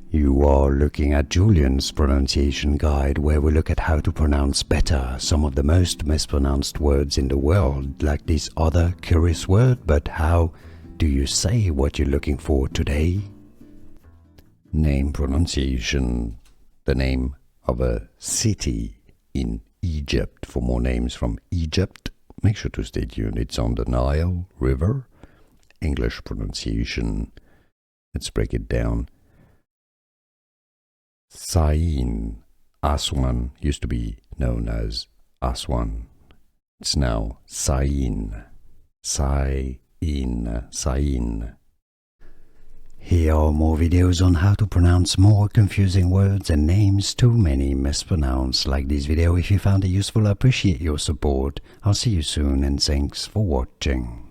You are looking at Julian's pronunciation guide, where we look at how to pronounce better some of the most mispronounced words in the world, like this other curious word. But how do you say what you're looking for today? Name pronunciation. The name of a city in Egypt. For more names from Egypt, make sure to stay tuned. It's on the Nile River. English pronunciation. Let's break it down. Syene. Aswan used to be known as Aswan. It's now Syene. Syene. Syene. Here are more videos on how to pronounce more confusing words and names too many mispronounced. Like this video if you found it useful. I appreciate your support. I'll see you soon and thanks for watching.